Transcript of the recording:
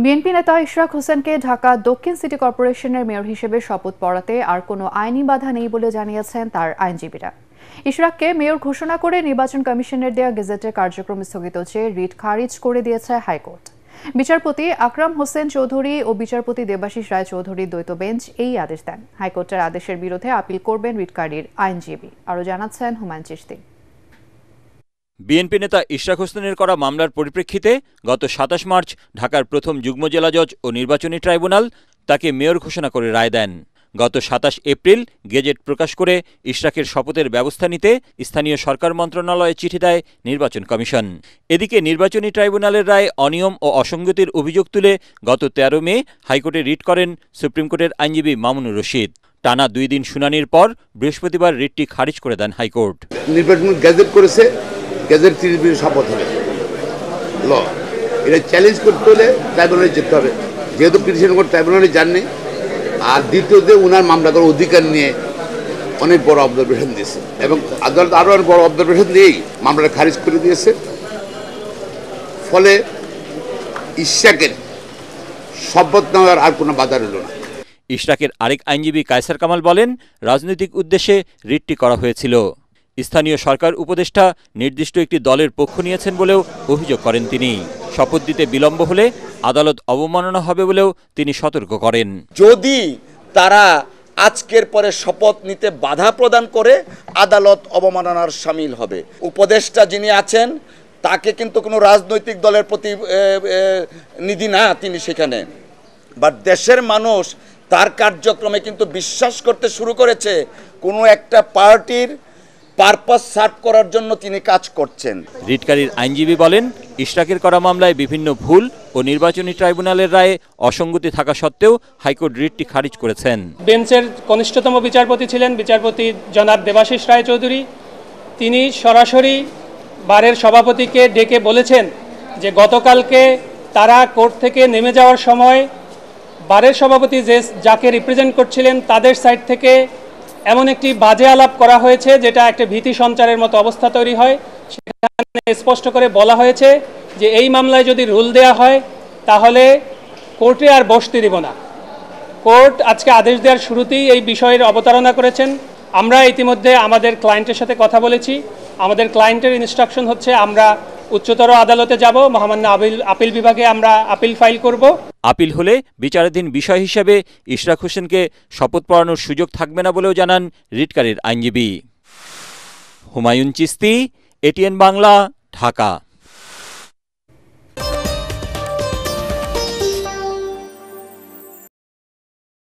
BNP নেতা ইশরাক হোসেনকে ঢাকা দক্ষিণ সিটি কর্পোরেশনের মেয়র হিসেবে শপথ পড়াতে আর কোনো আইনি বাধা নেই বলে জানিয়েছেন তার আইনজীবীরা। ইশরাককে মেয়র ঘোষণা করে নির্বাচন কমিশনের দেয়া গেজেটের কার্যক্রম স্থগিত চেয়ে রিট খারিজ করে দিয়েছে হাইকোর্ট। বিচারপতি আকরাম হোসেন চৌধুরী ও বিচারপতি দেবাশিস রায় চৌধুরীর দ্বৈত বেঞ্চ এই আদেশ দেন। হাইকোর্টের আদেশের বিরুদ্ধে আপিল করবেন রিটকারীর আইনজীবী। আরও জানাচ্ছেন হুমায়ুন চিশতি। বিএনপি নেতা ইশরাক হোসেনের করা মামলার পরিপ্রেক্ষিতে গত ২৭ মার্চ ঢাকার প্রথম যুগ্ম জেলা জজ ও নির্বাচনী ট্রাইব্যুনাল তাকে মেয়র ঘোষণা করে রায় দেন। গত ২৭ এপ্রিল গেজেট প্রকাশ করে ইশরাকের শপথের ব্যবস্থা নিতে স্থানীয় সরকার মন্ত্রণালয়ে চিঠি দেয় নির্বাচন কমিশন। এদিকে নির্বাচনী ট্রাইব্যুনালের রায়ে অনিয়ম ও অসঙ্গতির অভিযোগ তুলে গত ১৩ মে হাইকোর্টে রিট করেন সুপ্রিম কোর্টের আইনজীবী মামুনুর রশিদ। টানা ২ দিন শুনানির পর বৃহস্পতিবার রিটটি খারিজ করে দেন হাইকোর্ট। নির্বাচন গেজেট করেছে, গেজেট ৩০ দিনের শপথ হবে ল, এটা চ্যালেঞ্জ করতে হলে ট্রাইব্যুনালে যেতে হবে, যেহেতু পিটিশন কোর্ট ট্রাইব্যুনালে যাননি। আর দ্বিতীয়তে ওনার মামলা করার অধিকার নিয়ে অনেক বড় অবজারভেশন দিয়েছে এবং আদালত আরও অনেক বড় অবজারভেশন দিয়েই মামলাটা খারিজ করে দিয়েছে। ফলে ইশরাকের শপথ নেওয়ার আর কোনো বাধা রইল না। ইশরাকের আরেক আইনজীবী কায়সার কামাল বলেন, রাজনৈতিক উদ্দেশ্যে রিটটি করা হয়েছিল। স্থানীয় সরকার উপদেষ্টা নির্দিষ্ট একটি দলের পক্ষ নিয়েছেন বলেও অভিযোগ করেন তিনি। শপথ দিতে বিলম্ব হলে আদালত অবমাননা হবে বলেও তিনি সতর্ক করেন। যদি তারা আজকের পরে শপথ নিতে বাধা প্রদান করে আদালত অবমাননার শামিল হবে। উপদেষ্টা যিনি আছেন তাকে কিন্তু কোনো রাজনৈতিক দলের প্রতিনিধি না তিনি সেখানে, বাট দেশের মানুষ তার কার্যক্রমে কিন্তু বিশ্বাস করতে শুরু করেছে কোনো একটা পার্টির পারপাস সার্ভ করার জন্য তিনি কাজ করছেন। রিটকারীর আইনজীবী বলেন, ইশরাকের করা মামলায় বিভিন্ন ভুল ও নির্বাচনী ট্রাইব্যুনালের রায়ে অসঙ্গতি থাকা সত্ত্বেও হাইকোর্ট রিটটি খারিজ করেছেন। বেঞ্চের কনিষ্ঠতম বিচারপতি ছিলেন বিচারপতি জনাব দেবাশিস রায় চৌধুরী। তিনি সরাসরি বারের সভাপতিকে ডেকে বলেছেন যে গতকালকে তারা কোর্ট থেকে নেমে যাওয়ার সময় বারের সভাপতি যাকে রিপ্রেজেন্ট করছিলেন তাদের সাইড থেকে এমন একটি বাজে আলাপ করা হয়েছে যেটা একটা ভীতি সঞ্চারের মতো অবস্থা তৈরি হয়। সেখানে স্পষ্ট করে বলা হয়েছে যে এই মামলায় যদি রুল দেয়া হয় তাহলে কোর্টে আর বসতে দিব না। কোর্ট আজকে আদেশ দেওয়ার শুরুতেই এই বিষয়ের অবতারণা করেছেন। আমরা ইতিমধ্যে আমাদের ক্লায়েন্টের সাথে কথা বলেছি। আমাদের ক্লায়েন্টের ইনস্ট্রাকশন হচ্ছে আমরা উচ্চতর আদালতে যাব, মহামান্য আপিল বিভাগে আমরা আপিল ফাইল করব। আপিল হলে বিচারাধীন বিষয় হিসেবে ইশরাক হোসেনকে শপথ পড়ানোর সুযোগ থাকবে না বলেও জানান রিটকারীর আইনজীবী। হুমায়ুন চিশতি, এটিএন বাংলা, ঢাকা।